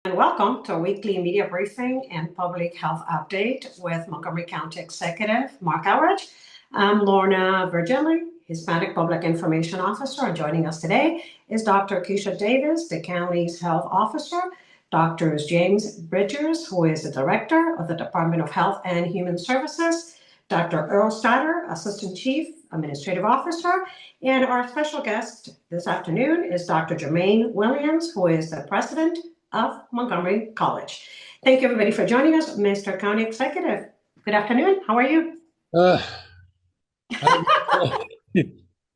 And welcome to a weekly media briefing and public health update with Montgomery County Executive Mark Elridge. I'm Lorna Virgili, Hispanic Public Information Officer, and joining us today is Dr. Keisha Davis, the county's health officer, Drs. James Bridgers, who is the Director of the Department of Health and Human Services, Dr. Earl Statter, Assistant Chief Administrative Officer, and our special guest this afternoon is Dr. Jermaine Williams, who is the President of Montgomery College. Thank you, everybody, for joining us. Mr. County Executive, good afternoon. How are you?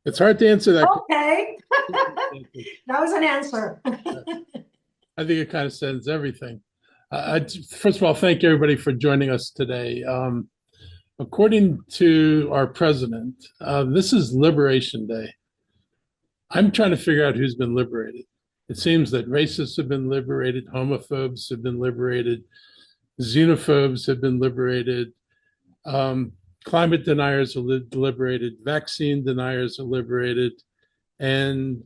It's hard to answer that. Okay. That was an answer. I think it kind of says everything. First of all, thank everybody for joining us today. According to our president, this is Liberation Day. I'm trying to figure out who's been liberated. It seems that racists have been liberated, homophobes have been liberated, xenophobes have been liberated, climate deniers are liberated, vaccine deniers are liberated, and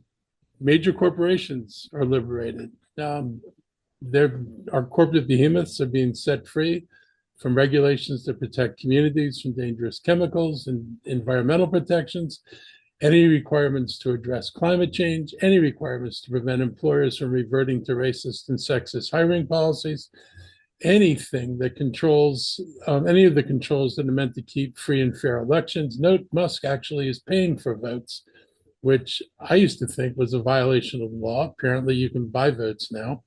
major corporations are liberated. Our corporate behemoths are being set free from regulations to protect communities from dangerous chemicals and environmental protections, any requirements to address climate change, any requirements to prevent employers from reverting to racist and sexist hiring policies, anything that controls, any of the controls that are meant to keep free and fair elections. Note, Musk actually is paying for votes, which I used to think was a violation of law. Apparently you can buy votes now.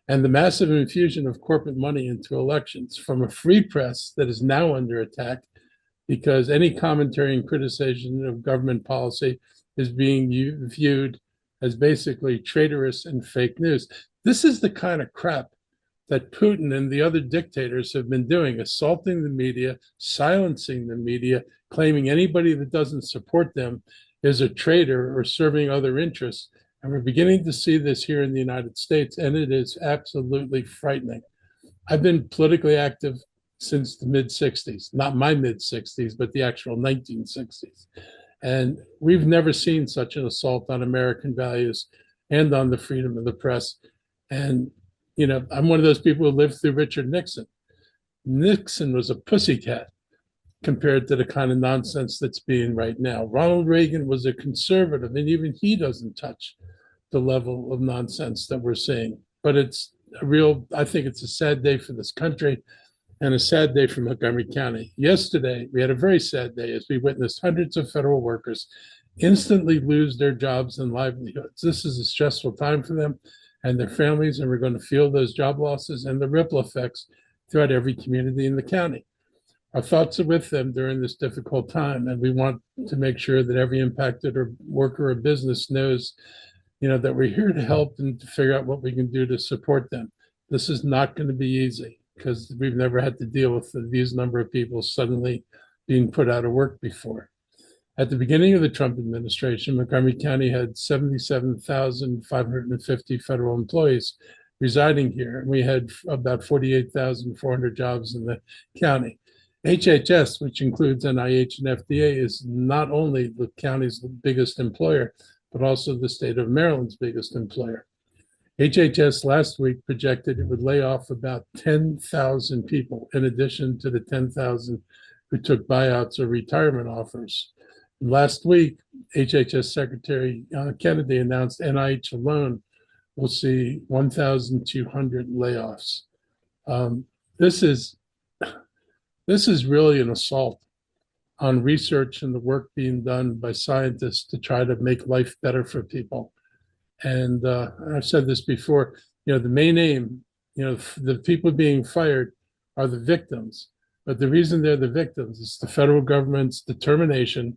And the massive infusion of corporate money into elections from a free press that is now under attack because any commentary and criticism of government policy is being viewed as basically traitorous and fake news. This is the kind of crap that Putin and the other dictators have been doing, assaulting the media, silencing the media, claiming anybody that doesn't support them is a traitor or serving other interests. And we're beginning to see this here in the United States, and it is absolutely frightening. I've been politically active since the mid-'60s, not my mid-'60s, but the actual 1960s. And we've never seen such an assault on American values and on the freedom of the press. And, you know, I'm one of those people who lived through Richard Nixon. Nixon was a pussycat compared to the kind of nonsense that's being right now. Ronald Reagan was a conservative, and even he doesn't touch the level of nonsense that we're seeing. But it's I think it's a sad day for this country and a sad day for Montgomery County. Yesterday, we had a very sad day as we witnessed hundreds of federal workers instantly lose their jobs and livelihoods. This is a stressful time for them and their families, and we're going to feel those job losses and the ripple effects throughout every community in the county. Our thoughts are with them during this difficult time, and we want to make sure that every impacted worker or business knows, you know, that we're here to help and to figure out what we can do to support them. This is not going to be easy because we've never had to deal with these number of people suddenly being put out of work before. At the beginning of the Trump administration, Montgomery County had 77,550 federal employees residing here, and we had about 48,400 jobs in the county. HHS, which includes NIH and FDA, is not only the county's biggest employer, but also the state of Maryland's biggest employer. HHS last week projected it would lay off about 10,000 people, in addition to the 10,000 who took buyouts or retirement offers. Last week, HHS Secretary Kennedy announced NIH alone will see 1,200 layoffs. This is really an assault on research and the work being done by scientists to try to make life better for people. And I've said this before, you know, the main aim, you know, the people being fired are the victims. But the reason they're the victims is the federal government's determination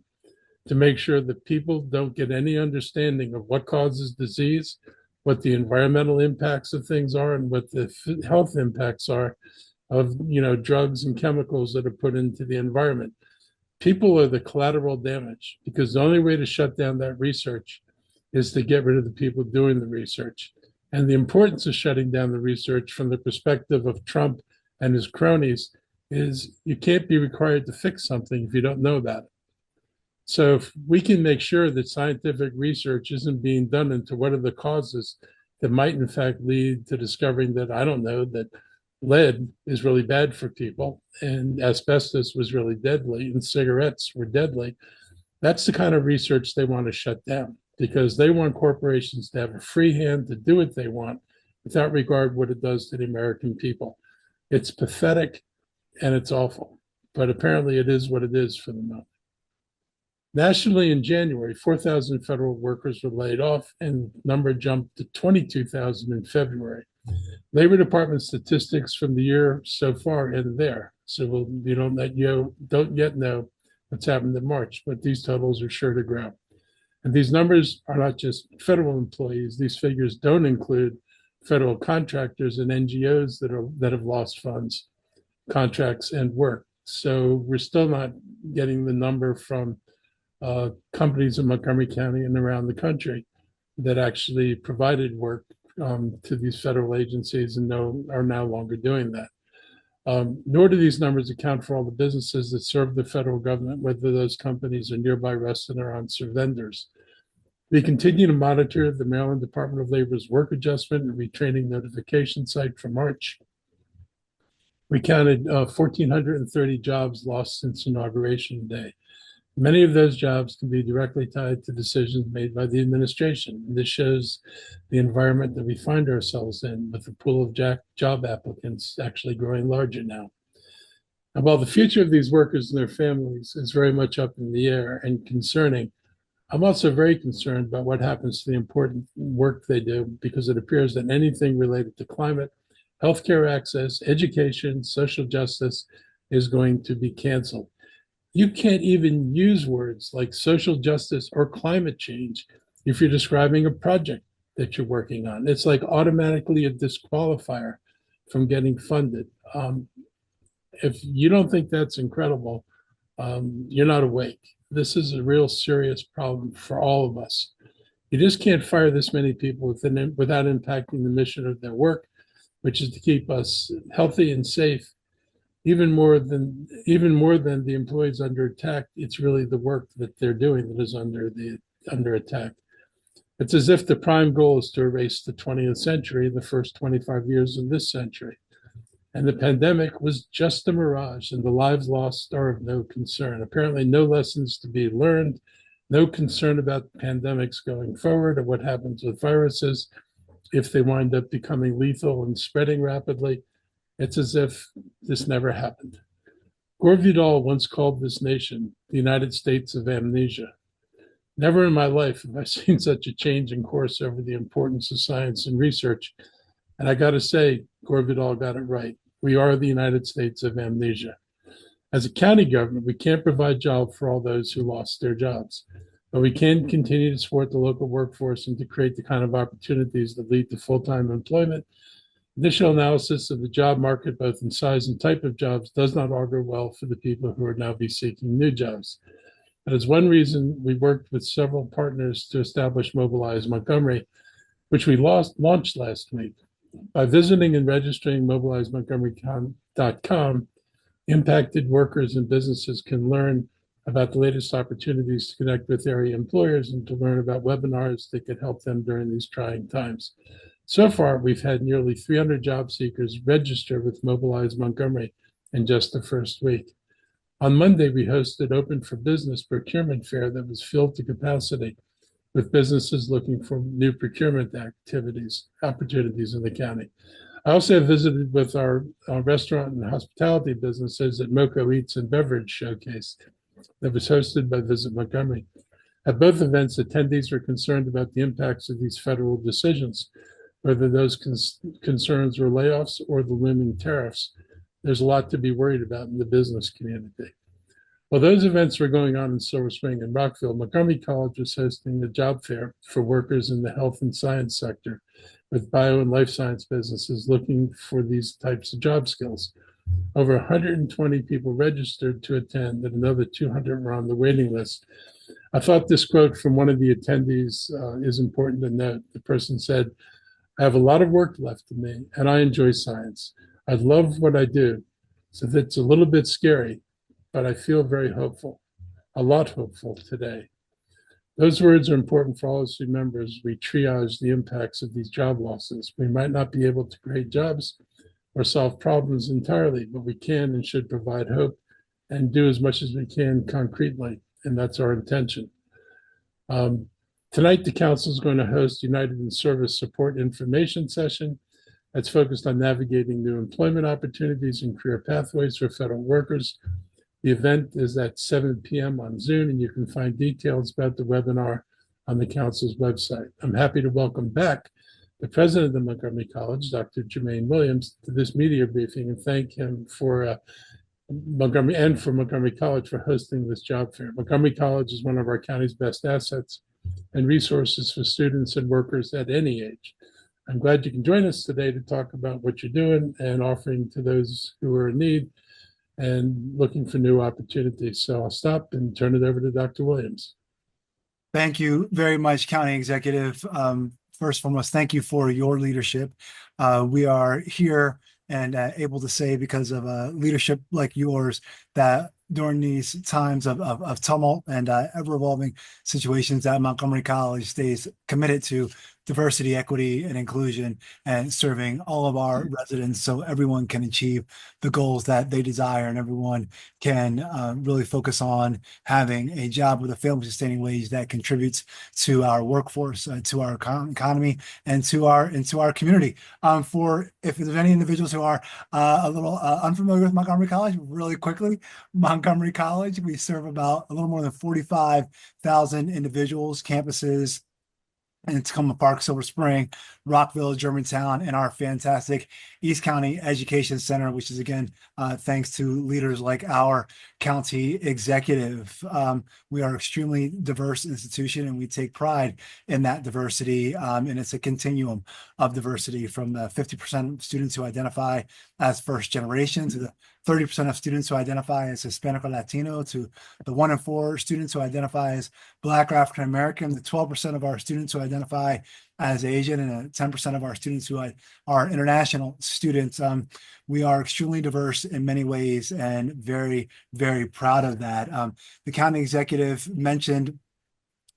to make sure that people don't get any understanding of what causes disease, what the environmental impacts of things are, and what the health impacts are of, you know, drugs and chemicals that are put into the environment. People are the collateral damage, because the only way to shut down that research is to get rid of the people doing the research. And the importance of shutting down the research from the perspective of Trump and his cronies is you can't be required to fix something if you don't know about it. So if we can make sure that scientific research isn't being done into what are the causes that might in fact lead to discovering that, I don't know, that lead is really bad for people and asbestos was really deadly and cigarettes were deadly. That's the kind of research they want to shut down because they want corporations to have a free hand to do what they want without regard what it does to the American people. It's pathetic and it's awful, but apparently it is what it is for the moment. Nationally, in January, 4,000 federal workers were laid off, and the number jumped to 22,000 in February. Labor Department statistics from the year so far end there, so we don't yet know what's happened in March, but these totals are sure to grow. And these numbers are not just federal employees. These figures don't include federal contractors and NGOs that have lost funds, contracts, and work. So we're still not getting the number from companies in Montgomery County and around the country that actually provided work to these federal agencies and are no longer doing that. Nor do these numbers account for all the businesses that serve the federal government, whether those companies are nearby restaurants or vendors. We continue to monitor the Maryland Department of Labor's work adjustment and retraining notification site for March. We counted 1,430 jobs lost since Inauguration Day. Many of those jobs can be directly tied to decisions made by the administration. And this shows the environment that we find ourselves in, with the pool of job applicants actually growing larger now. And while the future of these workers and their families is very much up in the air and concerning, I'm also very concerned about what happens to the important work they do, because it appears that anything related to climate, healthcare access, education, social justice is going to be canceled. You can't even use words like social justice or climate change if you're describing a project that you're working on. It's like automatically a disqualifier from getting funded. If you don't think that's incredible, you're not awake. This is a real serious problem for all of us. You just can't fire this many people without impacting the mission of their work, which is to keep us healthy and safe. Even more than the employees under attack, it's really the work that they're doing that is under attack. It's as if the prime goal is to erase the 20th century, the first 25 years of this century. And the pandemic was just a mirage, and the lives lost are of no concern. Apparently, no lessons to be learned, no concern about pandemics going forward or what happens with viruses if they wind up becoming lethal and spreading rapidly. It's as if this never happened. Gore Vidal once called this nation the United States of amnesia. Never in my life have I seen such a change in course over the importance of science and research. And I got to say, Gore Vidal got it right. We are the United States of amnesia. As a county government, we can't provide jobs for all those who lost their jobs, but we can continue to support the local workforce and to create the kind of opportunities that lead to full-time employment. Initial analysis of the job market, both in size and type of jobs, does not augur well for the people who are now be seeking new jobs. That is one reason we worked with several partners to establish Mobilize Montgomery, which we launched last week. By visiting and registering mobilizemontgomery.com, impacted workers and businesses can learn about the latest opportunities to connect with area employers and to learn about webinars that could help them during these trying times. So far, we've had nearly 300 job seekers register with Mobilize Montgomery in just the first week. On Monday, we hosted Open for Business procurement fair that was filled to capacity with businesses looking for new procurement opportunities in the county. I also visited with our restaurant and hospitality businesses at Moco Eats and Beverage Showcase that was hosted by Visit Montgomery. At both events, attendees were concerned about the impacts of these federal decisions, whether those concerns were layoffs or the looming tariffs. There's a lot to be worried about in the business community. While those events were going on in Silver Spring and Rockville, Montgomery College was hosting a job fair for workers in the health and science sector, with bio and life science businesses looking for these types of job skills. Over 120 people registered to attend, and another 200 were on the waiting list. I thought this quote from one of the attendees is important to note. The person said, "I have a lot of work left in me, and I enjoy science. I love what I do, so that's a little bit scary, but I feel very hopeful, a lot hopeful today." Those words are important for all us who members. We triage the impacts of these job losses. We might not be able to create jobs or solve problems entirely, but we can and should provide hope and do as much as we can concretely, and that's our intention. Um, Tonight, the council is going to host United in Service Support Information Session that's focused on navigating new employment opportunities and career pathways for federal workers. The event is at 7 p.m. on Zoom, and you can find details about the webinar on the council's website. I'm happy to welcome back the president of Montgomery College, Dr. Jermaine Williams, to this media briefing and thank him for Montgomery College for hosting this job fair. Montgomery College is one of our county's best assets and resources for students and workers at any age. I'm glad you can join us today to talk about what you're doing and offering to those who are in need and looking for new opportunities. So I'll stop and turn it over to Dr. Williams. Thank you very much, County Executive. First and foremost, thank you for your leadership. We are here and able to say, because of leadership like yours, that during these times of tumult and ever-evolving situations, that Montgomery College stays committed to diversity, equity, and inclusion, and serving all of our residents so everyone can achieve the goals that they desire, and everyone can really focus on having a job with a family-sustaining wage that contributes to our workforce, to our economy, and to our community. If there's any individuals who are a little unfamiliar with Montgomery College, really quickly, Montgomery College, we serve about a little more than 45,000 individuals, campuses in Tacoma Park, Silver Spring, Rockville, Germantown, and our fantastic East County Education Center, which is, again, thanks to leaders like our county executive. We are an extremely diverse institution, and we take pride in that diversity. And it's a continuum of diversity, from the 50% of students who identify as first generation to the 30% of students who identify as Hispanic or Latino, to the 1 in 4 students who identify as Black or African American, the 12% of our students who identify as Asian, and 10% of our students who are international students. We are extremely diverse in many ways, and very, very proud of that. The county executive mentioned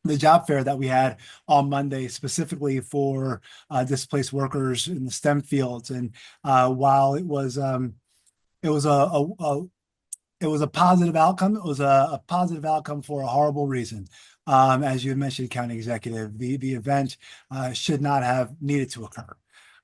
the job fair that we had on Monday, specifically for displaced workers in the STEM fields. And while it was a positive outcome. It was a positive outcome for a horrible reason. As you mentioned, County Executive, the event should not have needed to occur.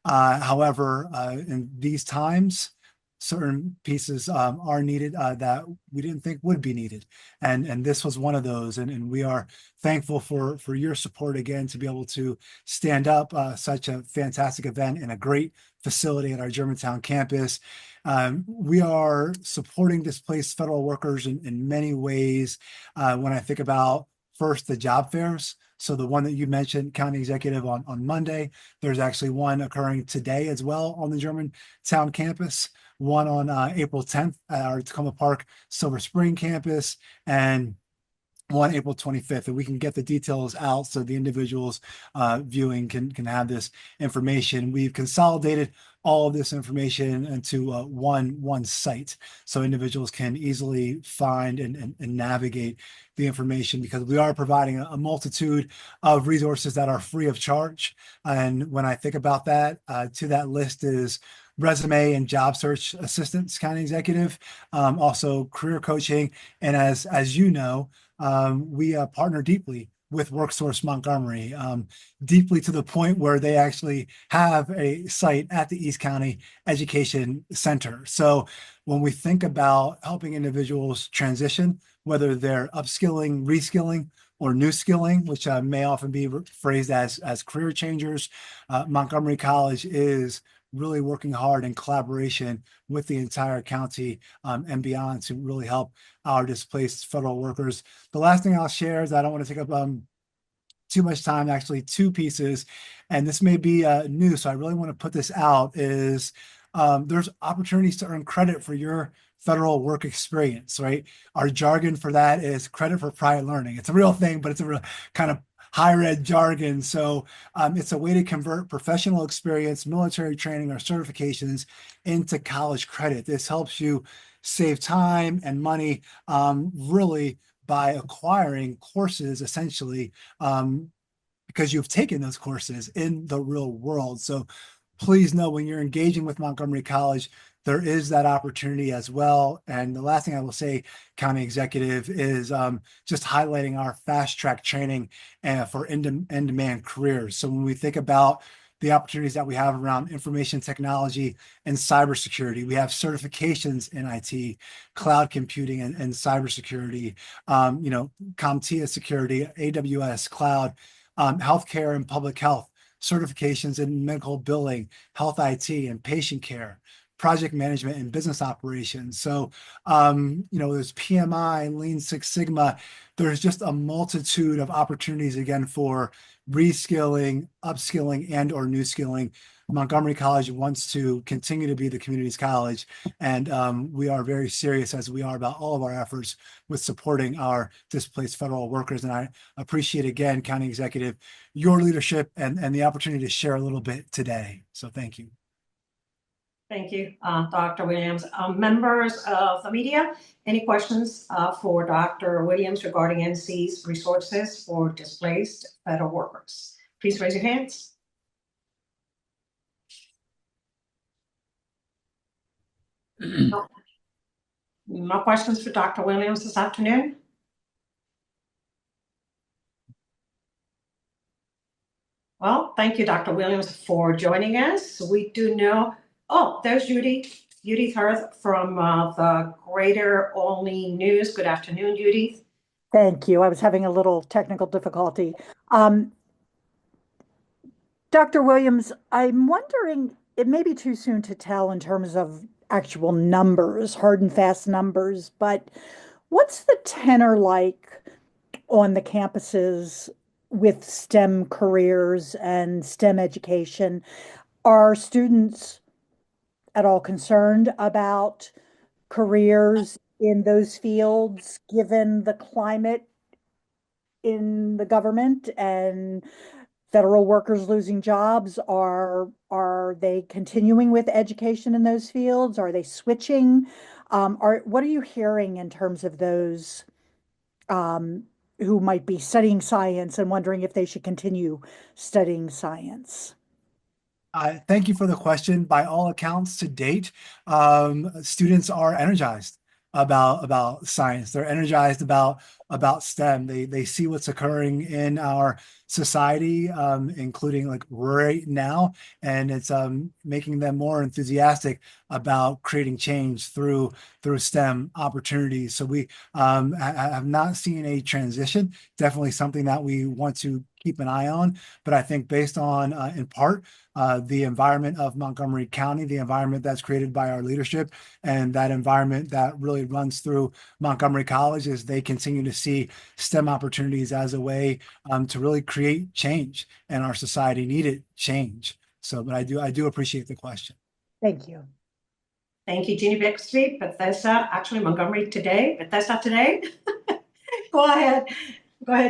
However, in these times, certain pieces are needed that we didn't think would be needed. And this was one of those. And we are thankful for your support, again, to be able to stand up such a fantastic event in a great facility at our Germantown campus. We are supporting displaced federal workers in many ways. When I think about, first, the job fairs. So the one that you mentioned, County Executive, on Monday, there's actually one occurring today as well on the Germantown campus, one on April 10th at our Tacoma Park Silver Spring campus, and one April 25th. And we can get the details out so the individuals viewing can have this information. We've consolidated all of this information into one site, so individuals can easily find and navigate the information, because we are providing a multitude of resources that are free of charge. And when I think about that, to that list is resume and job search assistance, County Executive, also career coaching, and as you know, we partner deeply with WorkSource Montgomery, deeply to the point where they actually have a site at the East County Education Center. So when we think about helping individuals transition, whether they're upskilling, reskilling, or new skilling, which may often be phrased as career changers, Montgomery College is really working hard in collaboration with the entire county and beyond to really help our displaced federal workers. The last thing I'll share is, I don't want to take up too much time, actually 2 pieces, and this may be new, so I really want to put this out, is there's opportunities to earn credit for your federal work experience, right? Our jargon for that is credit for prior learning. It's a real thing, but it's a real kind of higher ed jargon. So it's a way to convert professional experience, military training, or certifications into college credit. This helps you save time and money, really by acquiring courses essentially because you've taken those courses in the real world. So please know when you're engaging with Montgomery College, there is that opportunity as well. And the last thing I will say, County Executive, is just highlighting our fast track training for in-demand careers. So when we think about the opportunities that we have around information technology and cybersecurity, we have certifications in IT, cloud computing, and cybersecurity, CompTIA security, AWS cloud, healthcare and public health, certifications in medical billing, health IT, and patient care, project management and business operations. So, there's PMI, Lean Six Sigma. There's just a multitude of opportunities, again, for reskilling, upskilling, and or new skilling. Montgomery College wants to continue to be the community's college, and we are very serious, as we are about all of our efforts with supporting our displaced federal workers. And I appreciate, again, County Executive, your leadership and the opportunity to share a little bit today. So thank you. Thank you, Dr. Williams. Members of the media, any questions for Dr. Williams regarding MC's resources for displaced federal workers? Please raise your hands. No questions for Dr. Williams this afternoon? Well, thank you, Dr. Williams, for joining us. We do know, there's Judy Hirth from the Greater Olney News. Good afternoon, Judy. Thank you. I was having a little technical difficulty. Dr. Williams, I'm wondering, it may be too soon to tell in terms of actual numbers, hard and fast numbers, but what's the tenor like on the campuses with STEM careers and STEM education? Are students at all concerned about careers in those fields, given the climate in the government and federal workers losing jobs? Are they continuing with education in those fields? Are they switching? What are you hearing in terms of those who might be studying science and wondering if they should continue studying science? Thank you for the question. By all accounts, to date, students are energized about science. They're energized about STEM. They see what's occurring in our society, including like right now, and it's making them more enthusiastic about creating change through STEM opportunities. So we have not seen a transition. Definitely something that we want to keep an eye on. But I think based on, in part, the environment of Montgomery County, the environment that's created by our leadership, and that environment that really runs through Montgomery College, as they continue to see STEM opportunities as a way to really create change, and our society needed change. So, but I do appreciate the question. Thank you. Thank you, Jeannie Bixby, Bethesda, actually Montgomery today, Bethesda today. Go ahead,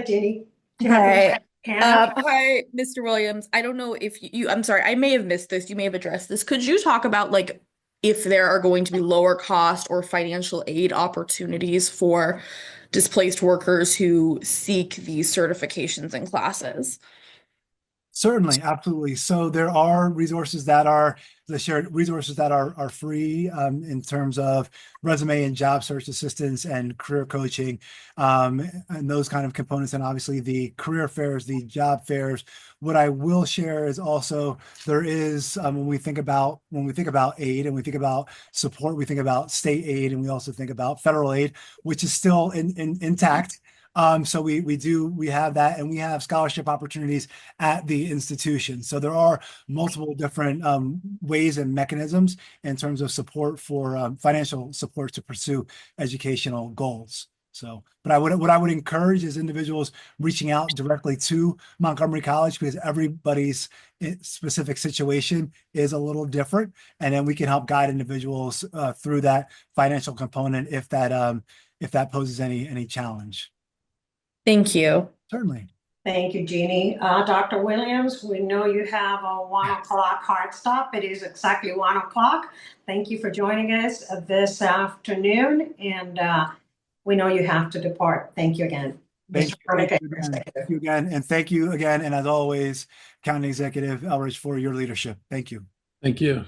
Jeannie. Hi. Hi, Mr. Williams. I don't know if I'm sorry, I may have missed this. You may have addressed this. Could you talk about like if there are going to be lower cost or financial aid opportunities for displaced workers who seek these certifications and classes? Certainly, absolutely. So there are resources that are the shared resources that are free in terms of resume and job search assistance and career coaching and those kind of components, and obviously the career fairs, the job fairs. What I will share is also there is when we think about aid and we think about support, we think about state aid, and we also think about federal aid, which is still intact. So we have that, and we have scholarship opportunities at the institution. So there are multiple different ways and mechanisms in terms of support for financial support to pursue educational goals. So, but what I would encourage is individuals reaching out directly to Montgomery College, because everybody's specific situation is a little different, and then we can help guide individuals through that financial component if that poses any challenge. Thank you. Certainly. Thank you, Jeannie. Dr. Williams, we know you have a 1 o'clock hard stop. It is exactly 1 o'clock. Thank you for joining us this afternoon. And We know you have to depart. Thank you again. Thank Mr. you, Koenig, thank you again. Thank you again. And thank you again. And as always, County Executive Elridge, for your leadership. Thank you. Thank you.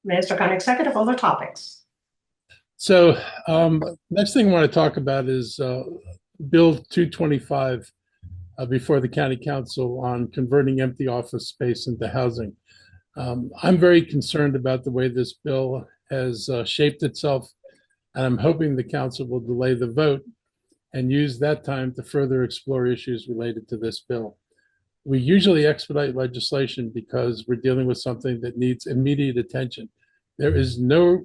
Mr. County Executive, other topics. So next thing I want to talk about is Bill 225 before the County Council on converting empty office space into housing. I'm very concerned about the way this bill has shaped itself, and I'm hoping the council will delay the vote and use that time to further explore issues related to this bill. We usually expedite legislation because we're dealing with something that needs immediate attention. There is no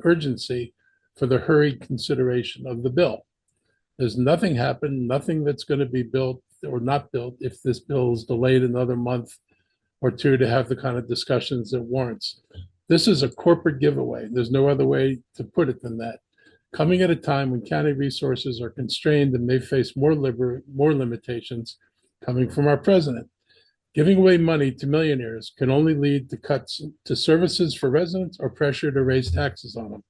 urgency for the hurried consideration of the bill. There's nothing happened, nothing that's going to be built or not built if this bill is delayed another month or two to have the kind of discussions it warrants. This is a corporate giveaway. There's no other way to put it than that. Coming at a time when county resources are constrained and may face more limitations coming from our president. Giving away money to millionaires can only lead to cuts to services for residents or pressure to raise taxes on them.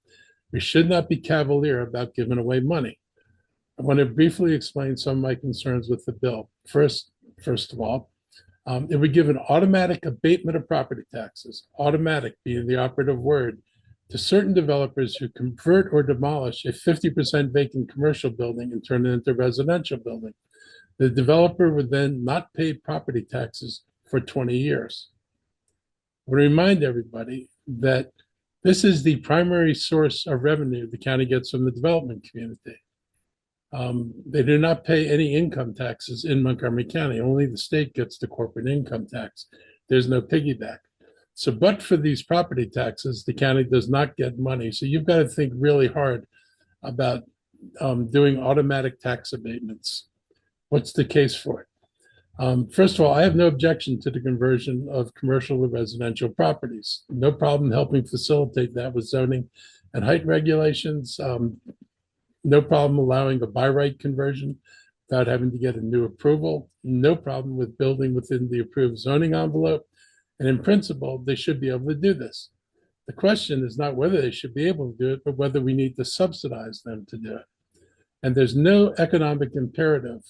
We should not be cavalier about giving away money. I want to briefly explain some of my concerns with the bill. First of all, it would give an automatic abatement of property taxes, automatic being the operative word, to certain developers who convert or demolish a 50% vacant commercial building and turn it into a residential building. The developer would then not pay property taxes for 20 years. I want to remind everybody that this is the primary source of revenue the county gets from the development community. They do not pay any income taxes in Montgomery County. Only the state gets the corporate income tax. There's no piggyback. So, but for these property taxes, the county does not get money. So you've got to think really hard about doing automatic tax abatements. What's the case for it? First of all, I have no objection to the conversion of commercial to residential properties. No problem helping facilitate that with zoning and height regulations. No problem allowing a by right conversion without having to get a new approval. No problem with building within the approved zoning envelope. And in principle, they should be able to do this. The question is not whether they should be able to do it, but whether we need to subsidize them to do it. And there's no economic imperative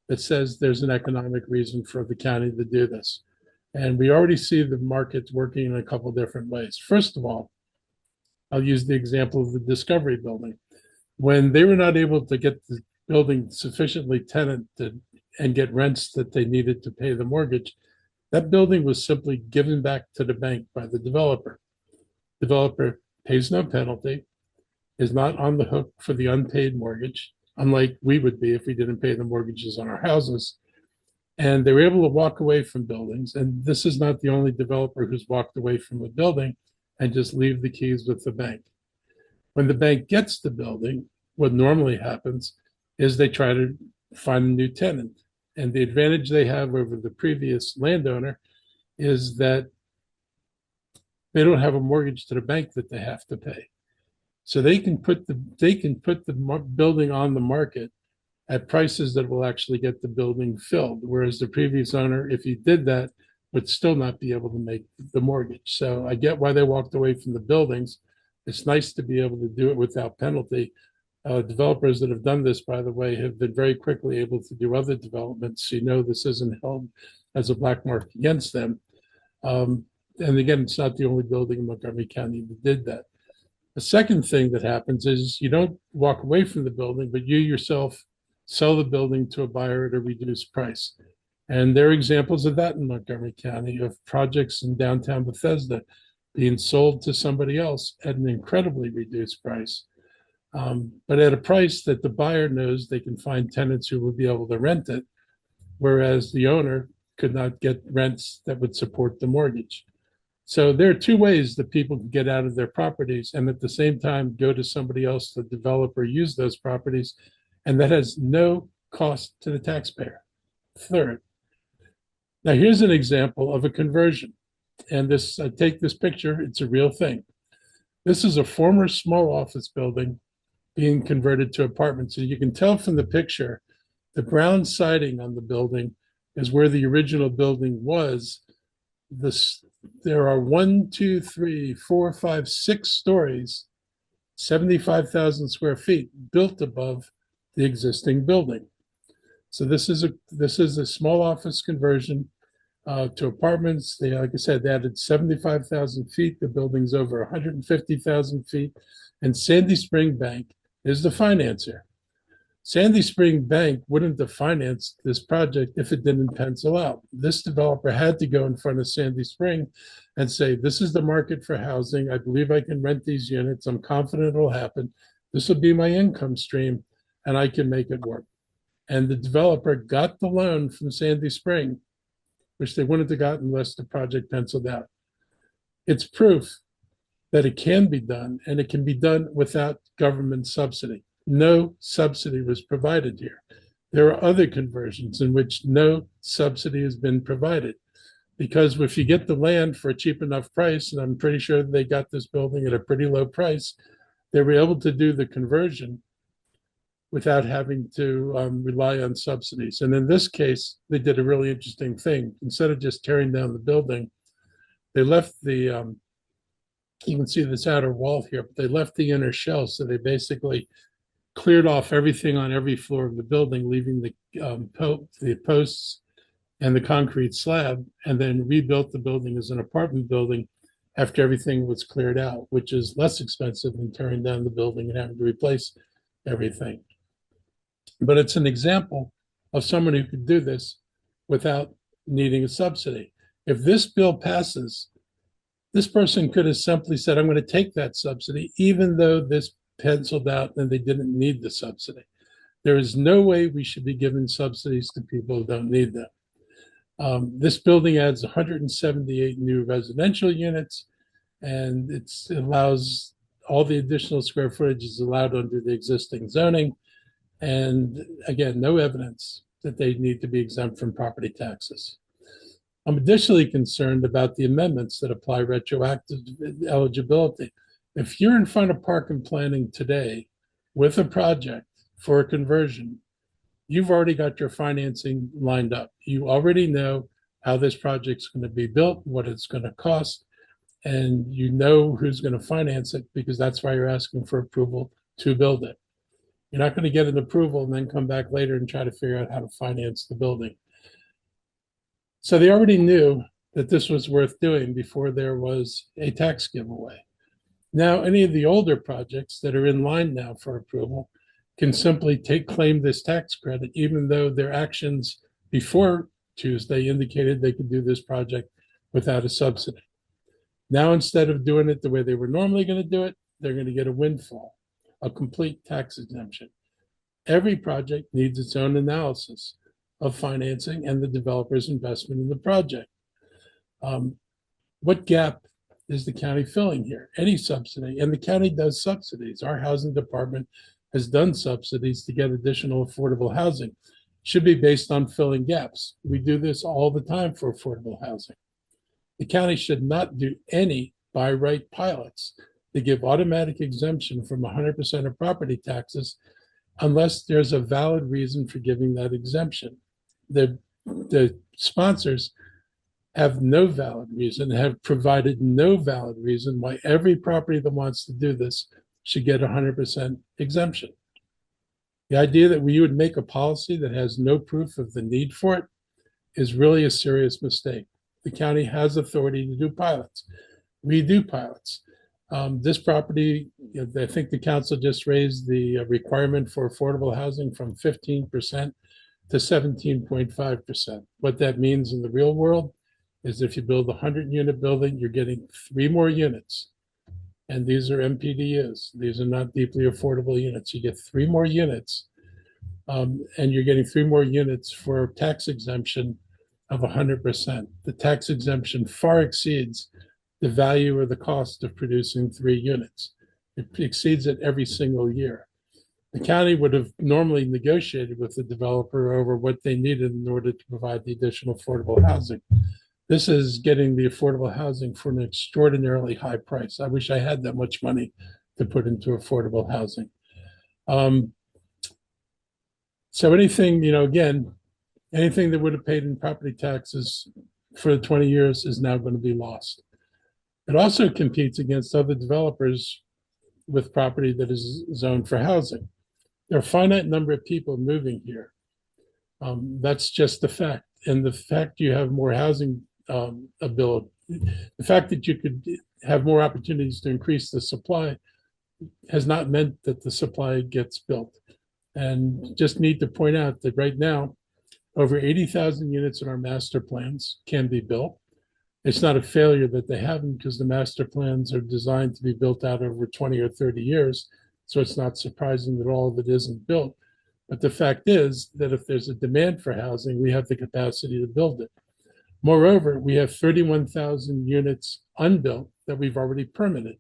that says there's an economic reason for the county to do this. And we already see the markets working in a couple different ways. First of all, I'll use the example of the Discovery building. When they were not able to get the building sufficiently tenanted and get rents that they needed to pay the mortgage, that building was simply given back to the bank by the developer. Developer pays no penalty, is not on the hook for the unpaid mortgage, unlike we would be if we didn't pay the mortgages on our houses. And they were able to walk away from buildings. And this is not the only developer who's walked away from a building and just leave the keys with the bank. When the bank gets the building, what normally happens is they try to find a new tenant. And the advantage they have over the previous landowner is that they don't have a mortgage to the bank that they have to pay. So they can put the building on the market at prices that will actually get the building filled. Whereas the previous owner, if he did that, would still not be able to make the mortgage. So I get why they walked away from the buildings. It's nice to be able to do it without penalty. Developers that have done this, by the way, have been very quickly able to do other developments. You know, this isn't held as a black mark against them. And again, it's not the only building in Montgomery County that did that. The second thing that happens is you don't walk away from the building, but you yourself sell the building to a buyer at a reduced price. And there are examples of that in Montgomery County of projects in downtown Bethesda being sold to somebody else at an incredibly reduced price. But at a price that the buyer knows they can find tenants who would be able to rent it, whereas the owner could not get rents that would support the mortgage. So there are two ways that people can get out of their properties and at the same time go to somebody else to develop or use those properties, and that has no cost to the taxpayer. Third, now here's an example of a conversion. And this, take this picture, it's a real thing. This is a former small office building being converted to apartments. So you can tell from the picture, the brown siding on the building is where the original building was there are 6 stories, 75,000 square feet built above the existing building. So this is a small office conversion to apartments. They, like I said, they added 75,000 feet. The building's over 150,000 feet. And Sandy Spring Bank is the financier. Sandy Spring Bank wouldn't have financed this project if it didn't pencil out. This developer had to go in front of Sandy Spring and say, this is the market for housing. I believe I can rent these units. I'm confident it'll happen. This will be my income stream, and I can make it work. And the developer got the loan from Sandy Spring, which they wouldn't have gotten unless the project penciled out. It's proof that it can be done, and it can be done without government subsidy. No subsidy was provided here. There are other conversions in which no subsidy has been provided, because if you get the land for a cheap enough price, and I'm pretty sure they got this building at a pretty low price, they were able to do the conversion without having to rely on subsidies. And in this case, they did a really interesting thing. Instead of just tearing down the building, they left the, you can see this outer wall here, but they left the inner shell. So they basically cleared off everything on every floor of the building, leaving the posts and the concrete slab, and then rebuilt the building as an apartment building after everything was cleared out, which is less expensive than tearing down the building and having to replace everything. But it's an example of someone who could do this without needing a subsidy. If this bill passes, this person could have simply said, I'm going to take that subsidy, even though this penciled out and they didn't need the subsidy. There is no way we should be giving subsidies to people who don't need them. This building adds 178 new residential units, and it allows all the additional square footage is allowed under the existing zoning. And again, no evidence that they need to be exempt from property taxes. I'm additionally concerned about the amendments that apply retroactive eligibility. If you're in front of Park and Planning today with a project for a conversion, you've already got your financing lined up. You already know how this project's going to be built, what it's going to cost, and you know who's going to finance it, because that's why you're asking for approval to build it. You're not going to get an approval and then come back later and try to figure out how to finance the building. So they already knew that this was worth doing before there was a tax giveaway. Now, any of the older projects that are in line now for approval can simply claim this tax credit, even though their actions before Tuesday indicated they could do this project without a subsidy. Now, instead of doing it the way they were normally going to do it, they're going to get a windfall, a complete tax exemption. Every project needs its own analysis of financing and the developer's investment in the project. What gap is the county filling here? Any subsidy, and the county does subsidies. Our housing department has done subsidies to get additional affordable housing. Should be based on filling gaps. We do this all the time for affordable housing. The county should not do any by right pilots to give automatic exemption from 100% of property taxes unless there's a valid reason for giving that exemption. The sponsors have no valid reason, have provided no valid reason why every property that wants to do this should get 100% exemption. The idea that we would make a policy that has no proof of the need for it is really a serious mistake. The county has authority to do pilots. We do pilots. This property, I think the council just raised the requirement for affordable housing from 15% to 17.5%. What that means in the real world is if you build a 100-unit building, you're getting 3 more units. And these are MPDUs. These are not deeply affordable units. You get 3 more units, and you're getting 3 more units for tax exemption of 100%. The tax exemption far exceeds the value or the cost of producing 3 units. It exceeds it every single year. The county would have normally negotiated with the developer over what they needed in order to provide the additional affordable housing. This is getting the affordable housing for an extraordinarily high price. I wish I had that much money to put into affordable housing. So anything, again, anything that would have paid in property taxes for 20 years is now going to be lost. It also competes against other developers with property that is zoned for housing. There are a finite number of people moving here. That's just the fact. And the fact you have more housing ability, the fact that you could have more opportunities to increase the supply has not meant that the supply gets built. And just need to point out that right now, over 80,000 units in our master plans can be built. It's not a failure that they haven't, because the master plans are designed to be built out over 20 or 30 years. So it's not surprising that all of it isn't built. But the fact is that if there's a demand for housing, we have the capacity to build it. Moreover, we have 31,000 units unbuilt that we've already permitted.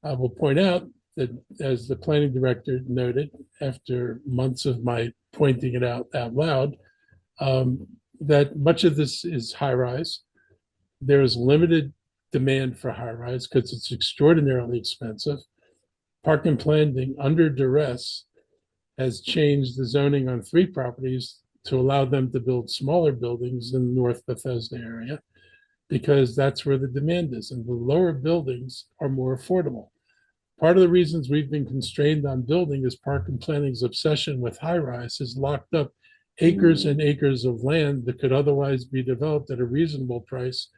I will point out that, as the planning director noted, after months of my pointing it out loud, that much of this is high-rise. There is limited demand for high-rise because it's extraordinarily expensive. Park and Planning, under duress, has changed the zoning on 3 properties to allow them to build smaller buildings in the North Bethesda area, because that's where the demand is, and the lower buildings are more affordable. Part of the reasons we've been constrained on building is Park and Planning's obsession with high-rise has locked up acres and acres of land that could otherwise be developed at a reasonable price,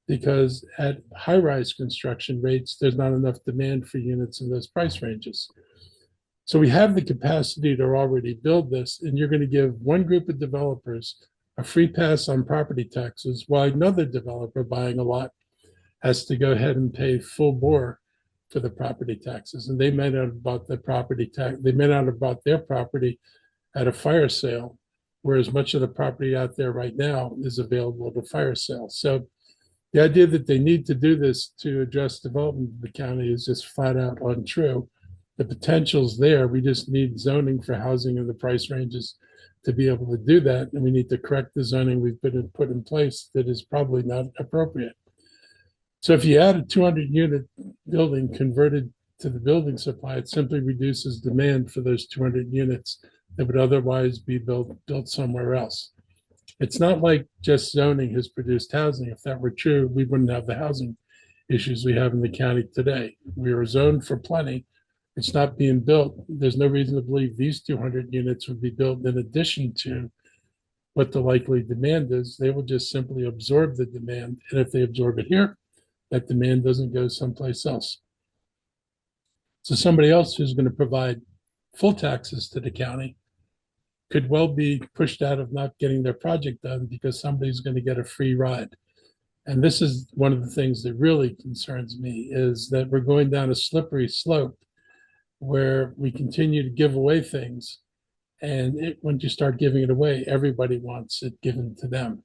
because at high-rise construction rates, there's not enough demand for units in those price ranges. So we have the capacity to already build this, and you're going to give one group of developers a free pass on property taxes, while another developer buying a lot has to go ahead and pay full bore for the property taxes. And they may not have bought the property tax, they may not have bought their property at a fire sale, whereas much of the property out there right now is available at a fire sale. So the idea that they need to do this to address development of the county is just flat out untrue. The potential's there. We just need zoning for housing in the price ranges to be able to do that. And we need to correct the zoning we've put in place that is probably not appropriate. So if you add a 200-unit building converted to the building supply, it simply reduces demand for those 200 units that would otherwise be built somewhere else. It's not like just zoning has produced housing. If that were true, we wouldn't have the housing issues we have in the county today. We are zoned for plenty. It's not being built. There's no reason to believe these 200 units would be built in addition to what the likely demand is. They will just simply absorb the demand. And if they absorb it here, that demand doesn't go someplace else. So somebody else who's going to provide full taxes to the county could well be pushed out of not getting their project done because somebody's going to get a free ride. And this is one of the things that really concerns me, is that we're going down a slippery slope where we continue to give away things. And when you start giving it away, everybody wants it given to them.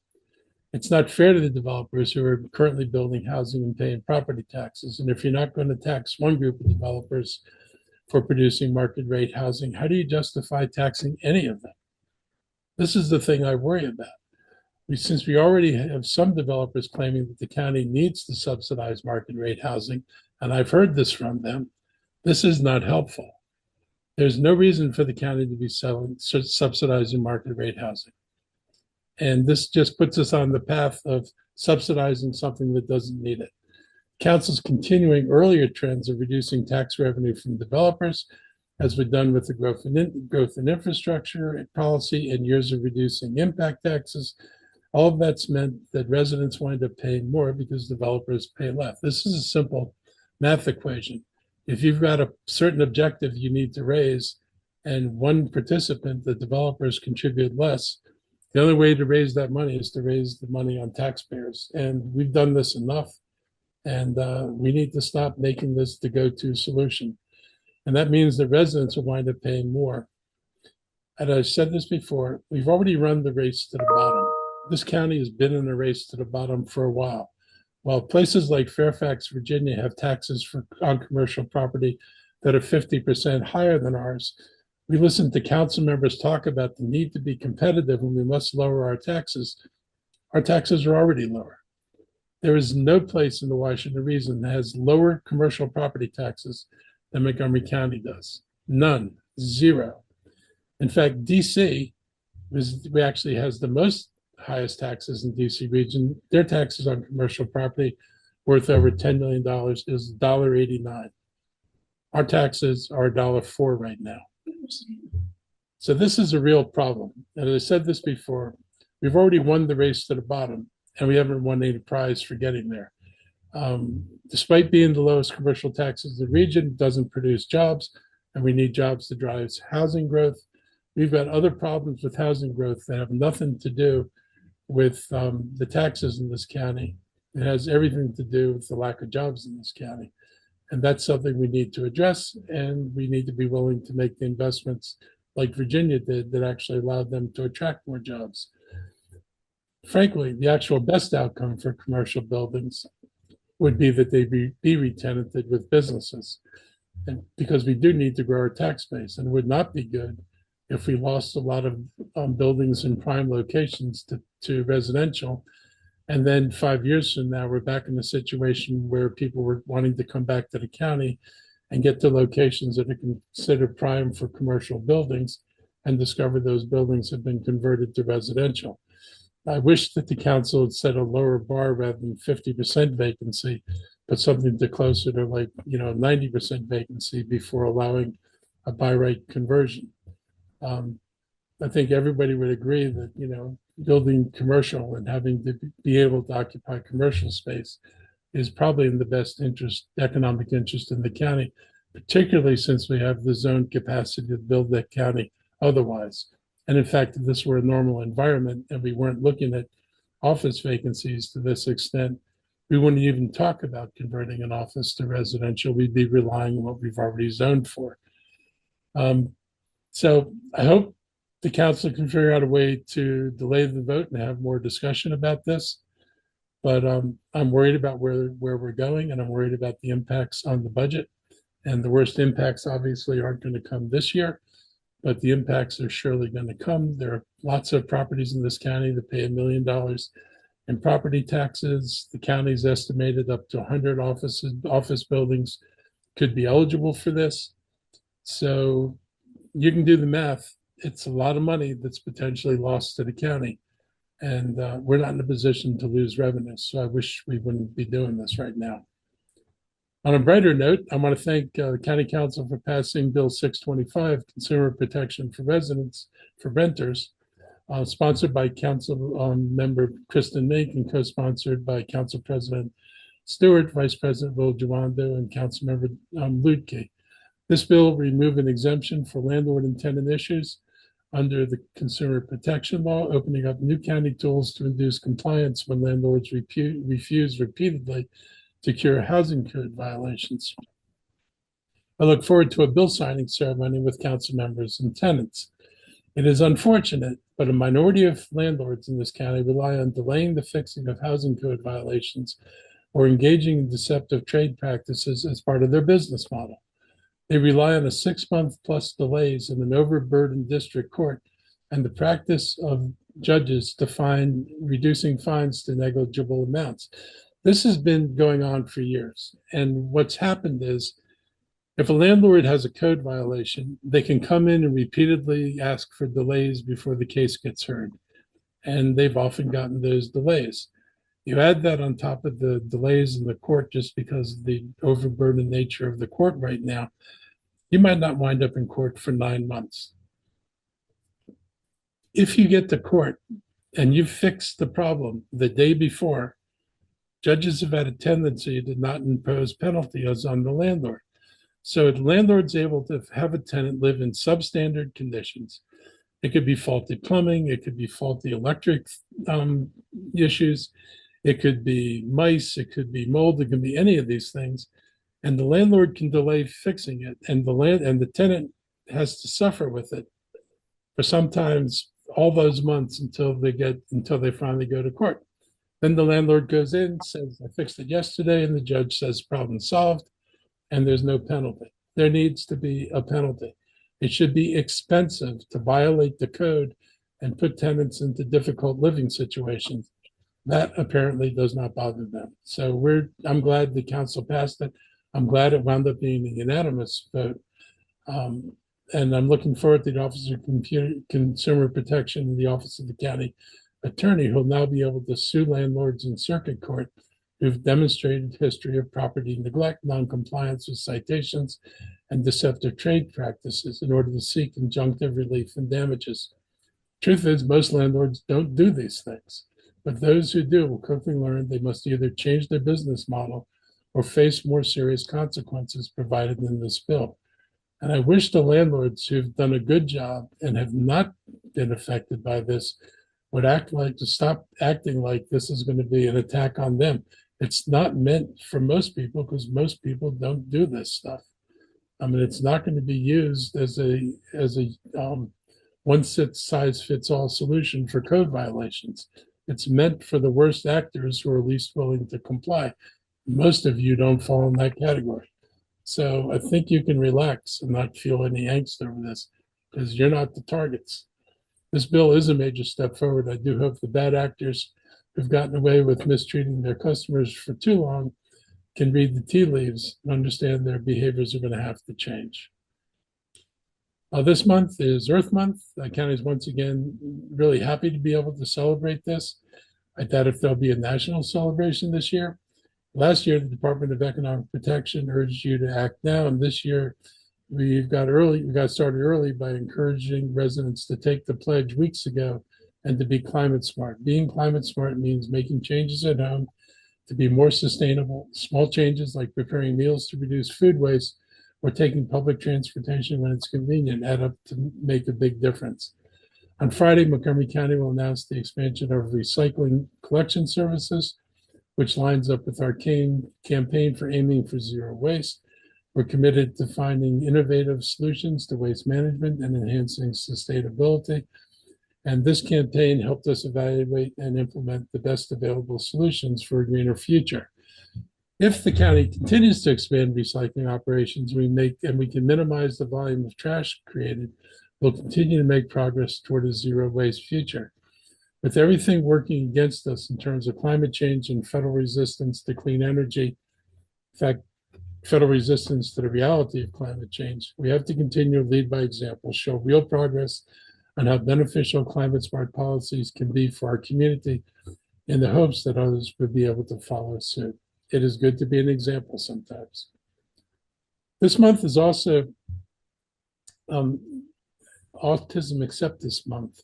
It's not fair to the developers who are currently building housing and paying property taxes. And if you're not going to tax one group of developers for producing market rate housing, how do you justify taxing any of them? This is the thing I worry about. Since we already have some developers claiming that the county needs to subsidize market rate housing, and I've heard this from them, this is not helpful. There's no reason for the county to be subsidizing market rate housing. And this just puts us on the path of subsidizing something that doesn't need it. Council's continuing earlier trends of reducing tax revenue from developers, as we've done with the growth in infrastructure policy and years of reducing impact taxes. All of that's meant that residents wind up paying more because developers pay less. This is a simple math equation. If you've got a certain objective you need to raise, and one participant, the developers, contribute less, the only way to raise that money is to raise the money on taxpayers. And we've done this enough. And we need to stop making this the go-to solution. And that means the residents will wind up paying more. And I've said this before, we've already run the race to the bottom. This county has been in a race to the bottom for a while. While places like Fairfax, Virginia have taxes on commercial property that are 50% higher than ours, we listen to council members talk about the need to be competitive and we must lower our taxes. Our taxes are already lower. There is no place in the Washington region that has lower commercial property taxes than Montgomery County does. None, zero. In fact, DC actually has the most highest taxes in DC region. Their taxes on commercial property worth over $10 million is $1.89. Our taxes are $1.04 right now. So this is a real problem. And as I said this before, we've already won the race to the bottom, and we haven't won any prize for getting there. Despite being the lowest commercial taxes in the region, it doesn't produce jobs, and we need jobs to drive housing growth. We've got other problems with housing growth that have nothing to do with the taxes in this county. It has everything to do with the lack of jobs in this county. And that's something we need to address, and we need to be willing to make the investments like Virginia did that actually allowed them to attract more jobs. Frankly, the actual best outcome for commercial buildings would be that they be re-tenanted with businesses. And because we do need to grow our tax base, and it would not be good if we lost a lot of buildings in prime locations to residential. And then 5 years from now, we're back in a situation where people were wanting to come back to the county and get to locations that are considered prime for commercial buildings and discover those buildings have been converted to residential. I wish that the council had set a lower bar rather than 50% vacancy, but something to closer to 90% vacancy before allowing a by right conversion. I think everybody would agree that, building commercial and having to be able to occupy commercial space is probably in the best economic interest in the county, particularly since we have the zone capacity to build that county otherwise. And in fact, if this were a normal environment and we weren't looking at office vacancies to this extent, we wouldn't even talk about converting an office to residential. We'd be relying on what we've already zoned for. So I hope the council can figure out a way to delay the vote and have more discussion about this. But I'm worried about where we're going, and I'm worried about the impacts on the budget. And the worst impacts obviously aren't going to come this year, but the impacts are surely going to come. There are lots of properties in this county that pay $1 million in property taxes. The county's estimated up to 100 office buildings could be eligible for this. So you can do the math. It's a lot of money that's potentially lost to the county. And we're not in a position to lose revenue. So I wish we wouldn't be doing this right now. On a brighter note, I want to thank the County Council for passing Bill 625, Consumer Protection for Renters, sponsored by Council Member Kristen Mink and co-sponsored by Council President Stewart, Vice President Will Jawando, and Council Member Ludke. This bill will remove an exemption for landlord and tenant issues under the Consumer Protection Law, opening up new county tools to induce compliance when landlords refuse repeatedly to cure housing code violations. I look forward to a bill signing ceremony with council members and tenants. It is unfortunate, but a minority of landlords in this county rely on delaying the fixing of housing code violations or engaging in deceptive trade practices as part of their business model. They rely on a 6-month plus delays in an overburdened district court and the practice of judges to reducing fines to negligible amounts. This has been going on for years. And what's happened is if a landlord has a code violation, they can come in and repeatedly ask for delays before the case gets heard. And they've often gotten those delays. You add that on top of the delays in the court just because of the overburdened nature of the court right now, you might not wind up in court for 9 months. If you get to court and you fix the problem the day before, judges have had a tendency to not impose penalties on the landlord. So the landlord's able to have a tenant live in substandard conditions. It could be faulty plumbing, it could be faulty electric issues, it could be mice, it could be mold, it could be any of these things. And the landlord can delay fixing it, and the tenant has to suffer with it for sometimes all those months until they finally go to court. Then the landlord goes in, says, I fixed it yesterday, and the judge says problem solved, and there's no penalty. There needs to be a penalty. It should be expensive to violate the code and put tenants into difficult living situations. That apparently does not bother them. So I'm glad the council passed it. I'm glad it wound up being a unanimous vote. And I'm looking forward to the Office of Consumer Protection and the Office of the County attorney who'll now be able to sue landlords in circuit court who've demonstrated history of property neglect, noncompliance with citations, and deceptive trade practices in order to seek injunctive relief and damages. Truth is, most landlords don't do these things, but those who do will quickly learn they must either change their business model or face more serious consequences provided in this bill. And I wish the landlords who've done a good job and have not been affected by this would stop acting like this is going to be an attack on them. It's not meant for most people because most people don't do this stuff. I mean, it's not going to be used as a one size fits all solution for code violations. It's meant for the worst actors who are least willing to comply. Most of you don't fall in that category. So I think you can relax and not feel any angst over this because you're not the targets. This bill is a major step forward. I do hope the bad actors who've gotten away with mistreating their customers for too long can read the tea leaves and understand their behaviors are going to have to change. This month is Earth Month. The county is once again really happy to be able to celebrate this. I doubt if there'll be a national celebration this year. Last year, the Department of Economic Protection urged you to act now, and this year we got started early by encouraging residents to take the pledge weeks ago and to be climate smart. Being climate smart means making changes at home to be more sustainable. Small changes like preparing meals to reduce food waste or taking public transportation when it's convenient add up to make a big difference. On Friday, Montgomery County will announce the expansion of recycling collection services, which lines up with our campaign for aiming for zero waste. We're committed to finding innovative solutions to waste management and enhancing sustainability. And this campaign helped us evaluate and implement the best available solutions for a greener future. If the county continues to expand recycling operations, we can minimize the volume of trash created, we'll continue to make progress toward a zero waste future. With everything working against us in terms of climate change and federal resistance to clean energy, in fact, federal resistance to the reality of climate change, we have to continue to lead by example, show real progress on how beneficial climate smart policies can be for our community in the hopes that others would be able to follow suit. It is good to be an example sometimes. This month is also Autism Acceptance Month.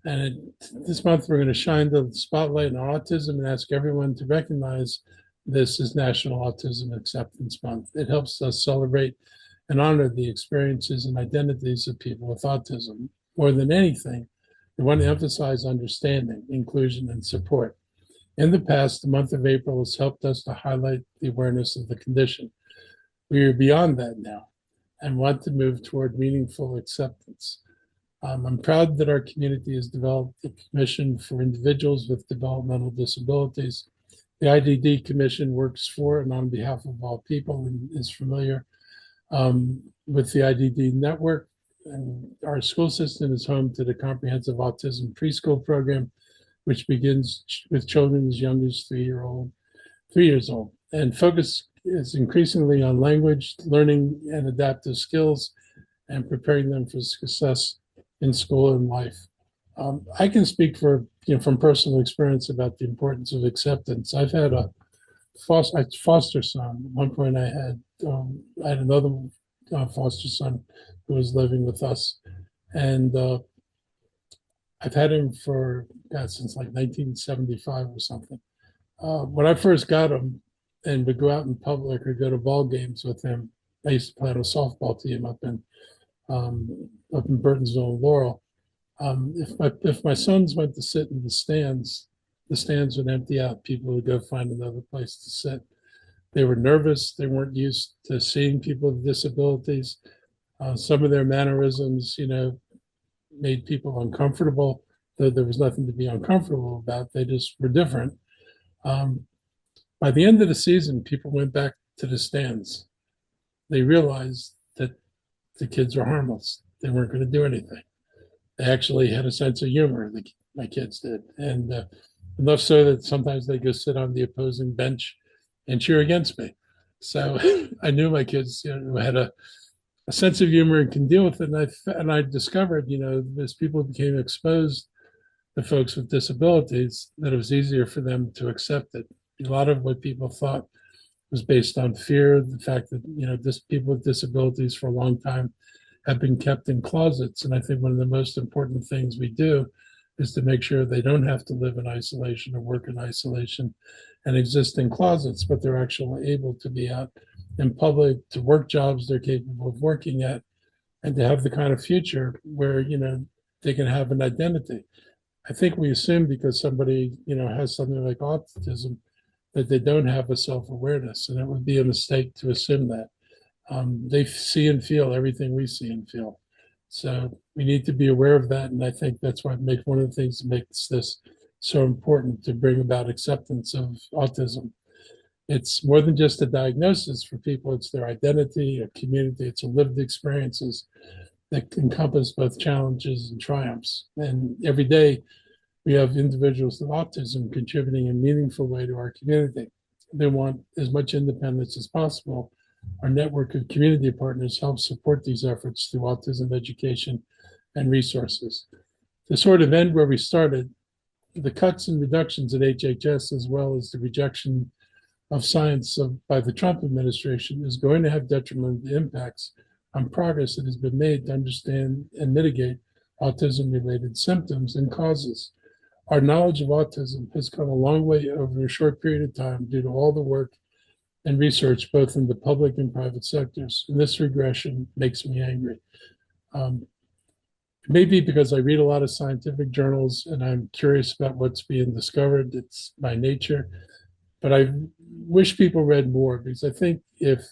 And this month, we're going to shine the spotlight on autism and ask everyone to recognize this as National Autism Acceptance Month. It helps us celebrate and honor the experiences and identities of people with autism. More than anything, we want to emphasize understanding, inclusion, and support. In the past, the month of April has helped us to highlight the awareness of the condition. We are beyond that now and want to move toward meaningful acceptance. I'm proud that our community has developed a commission for individuals with developmental disabilities. The IDD Commission works for and on behalf of all people and is familiar with the IDD network. And our school system is home to the Comprehensive Autism Preschool Program, which begins with children as young as 3 years old. And focus is increasingly on language, learning, and adaptive skills, and preparing them for success in school and life. I can speak from personal experience about the importance of acceptance. I've had a foster son. At one point, I had another foster son who was living with us, and I've had him since like 1975 or something. When I first got him and would go out in public or go to ball games with him, I used to play on a softball team up in Burtonsville and Laurel. If my sons went to sit in the stands would empty out. People would go find another place to sit. They were nervous. They weren't used to seeing people with disabilities. Some of their mannerisms, made people uncomfortable, though there was nothing to be uncomfortable about. They just were different. By the end of the season, people went back to the stands. They realized that the kids were harmless. They weren't going to do anything. They actually had a sense of humor, my kids did. And enough so that sometimes they go sit on the opposing bench and cheer against me. So I knew my kids had a sense of humor and can deal with it. And I discovered, as people became exposed the folks with disabilities, that it was easier for them to accept it. A lot of what people thought was based on fear, the fact that, people with disabilities for a long time have been kept in closets. And I think one of the most important things we do is to make sure they don't have to live in isolation or work in isolation and exist in closets, but they're actually able to be out in public, to work jobs they're capable of working at, and to have the kind of future where, they can have an identity. I think we assume because somebody, has something like autism, that they don't have a self-awareness, and it would be a mistake to assume that. They see and feel everything we see and feel. So we need to be aware of that, and I think that's why one of the things that makes this so important to bring about acceptance of autism. It's more than just a diagnosis for people. It's their identity, a community. It's a lived experiences that encompass both challenges and triumphs. And every day we have individuals with autism contributing in a meaningful way to our community. They want as much independence as possible. Our network of community partners helps support these efforts through autism education and resources. To sort of end where we started, the cuts and reductions at HHS, as well as the rejection of science by the Trump administration, is going to have detrimental impacts on progress that has been made to understand and mitigate autism-related symptoms and causes. Our knowledge of autism has come a long way over a short period of time due to all the work and research both in the public and private sectors. And this regression makes me angry. It may be because I read a lot of scientific journals and I'm curious about what's being discovered. It's my nature. But I wish people read more, because I think if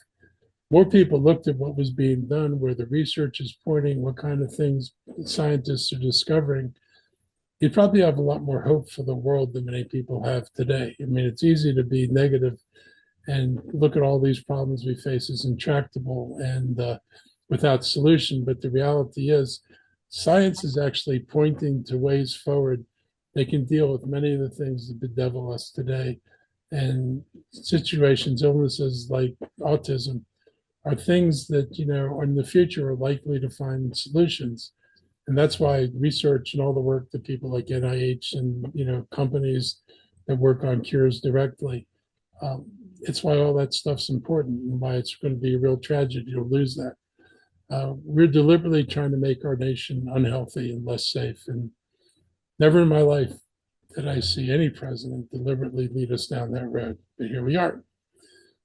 more people looked at what was being done, where the research is pointing, what kind of things scientists are discovering, you'd probably have a lot more hope for the world than many people have today. I mean, it's easy to be negative and look at all these problems we face as intractable and without solution. But the reality is, science is actually pointing to ways forward. They can deal with many of the things that bedevil us today. And situations, illnesses like autism, are things that, in the future are likely to find solutions. And that's why research and all the work that people like NIH and, companies that work on cures directly, it's why all that stuff's important and why it's going to be a real tragedy to lose that. We're deliberately trying to make our nation unhealthy and less safe. And never in my life did I see any president deliberately lead us down that road. But here we are.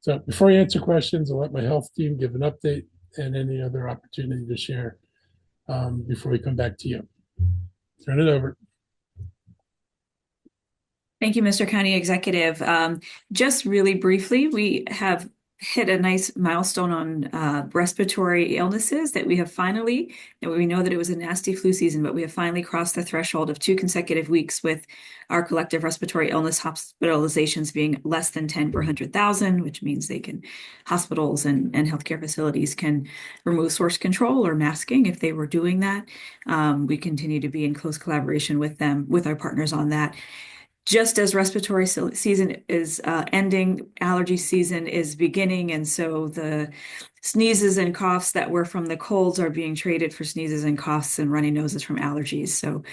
So before I answer questions, I'll let my health team give an update and any other opportunity to share before we come back to you. Turn it over. Thank you, Mr. County Executive. Just really briefly, we have hit a nice milestone on respiratory illnesses that we have finally, and we know that it was a nasty flu season, but we have finally crossed the threshold of 2 consecutive weeks with our collective respiratory illness hospitalizations being less than 10 per 100,000, which means hospitals and healthcare facilities can remove source control or masking if they were doing that. We continue to be in close collaboration with them, with our partners on that. Just as respiratory season is ending, allergy season is beginning, and so the sneezes and coughs that were from the colds are being traded for sneezes and coughs and runny noses from allergies. So,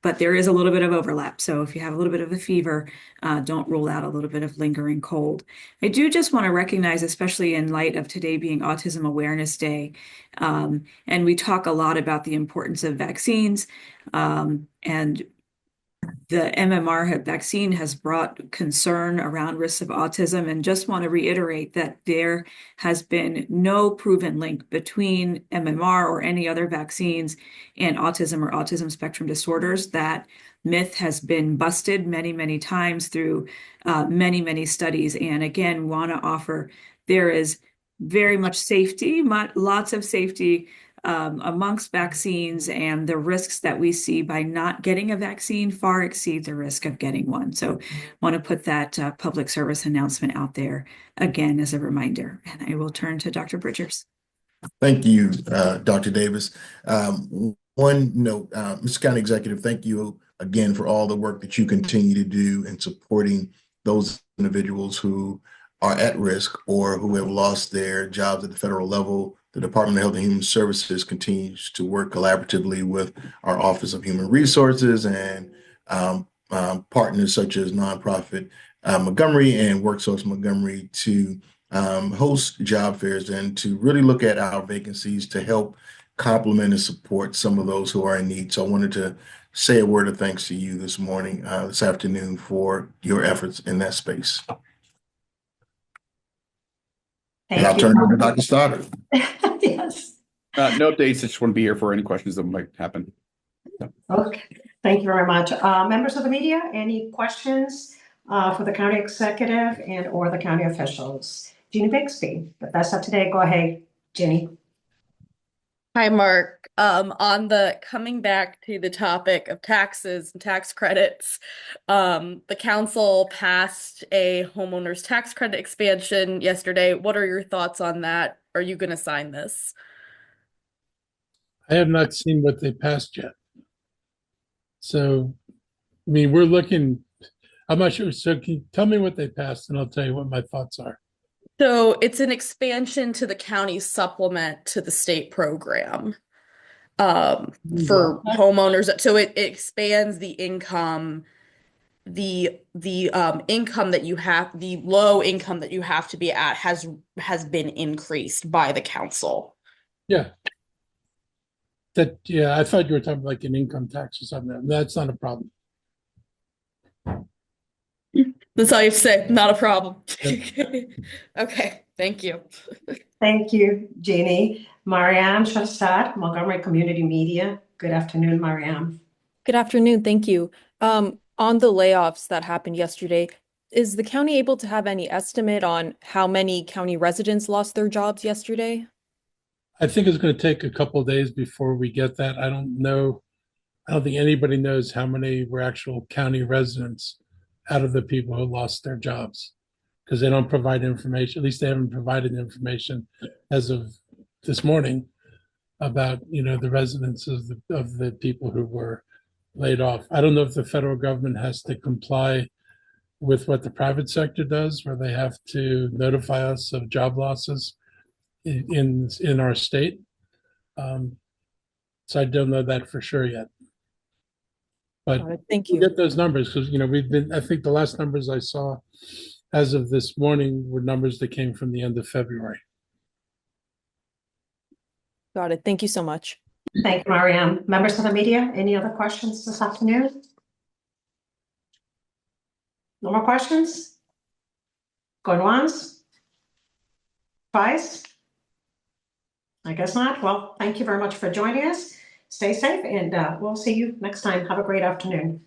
but there is a little bit of overlap. So if you have a little bit of a fever, don't rule out a little bit of lingering cold. I do just want to recognize, especially in light of today being Autism Awareness Day, and we talk a lot about the importance of vaccines, and the MMR vaccine has brought concern around risks of autism, and just want to reiterate that there has been no proven link between MMR or any other vaccines and autism or autism spectrum disorders. That myth has been busted many, many times through many, many studies. And again, want to offer, there is very much safety, lots of safety amongst vaccines, and the risks that we see by not getting a vaccine far exceed the risk of getting one. So want to put that public service announcement out there again as a reminder. And I will turn to Dr. Bridgers. Thank you, Dr. Davis. One note, Mr. County Executive, thank you again for all the work that you continue to do in supporting those individuals who are at risk or who have lost their jobs at the federal level the Department of Health and Human Services continues to work collaboratively with our Office of Human Resources and partners such as nonprofit Montgomery and WorkSource Montgomery to host job fairs and to really look at our vacancies to help complement and support some of those who are in need. So I wanted to say a word of thanks to you this morning, this afternoon, for your efforts in that space. And I'll turn it over to Dr. Stoddard. Yes. No updates. I just want to be here for any questions that might happen. Okay, thank you very much. Members of the media, any questions for the county executive and or the county officials? Jeannie Bixby, if that's up today, go ahead, Jeannie. Hi, Mark. On the coming back to the topic of taxes and tax credits, the council passed a homeowners tax credit expansion yesterday. What are your thoughts on that? Are you going to sign this? I have not seen what they passed yet. So, I mean, we're looking, I'm not sure. So can you tell me what they passed and I'll tell you what my thoughts are. So it's an expansion to the county supplement to the state program for homeowners. So it expands the income, the income that you have, the low income that you have to be at has been increased by the council. Yeah. Yeah, I thought you were talking like an income tax or something. That's not a problem. That's all you have to say. Not a problem. Okay, thank you. Thank you, Jeannie. Marianne Shastad, Montgomery Community Media. Good afternoon, Marianne. Good afternoon. Thank you. On the layoffs that happened yesterday, is the county able to have any estimate on how many county residents lost their jobs yesterday? I think it's going to take a couple of days before we get that. I don't know. I don't think anybody knows how many were actual county residents out of the people who lost their jobs because they don't provide information. At least they haven't provided information as of this morning about, the residents of the people who were laid off. I don't know if the federal government has to comply with what the private sector does, where they have to notify us of job losses in our state. So I don't know that for sure yet. But thank we'll you. get those numbers because I think the last numbers I saw as of this morning were numbers that came from the end of February. Got it. Thank you so much. Thank you, Marianne. Members of the media, any other questions this afternoon? No more questions? Going once? Twice? I guess not. Well, thank you very much for joining us. Stay safe and we'll see you next time. Have a great afternoon.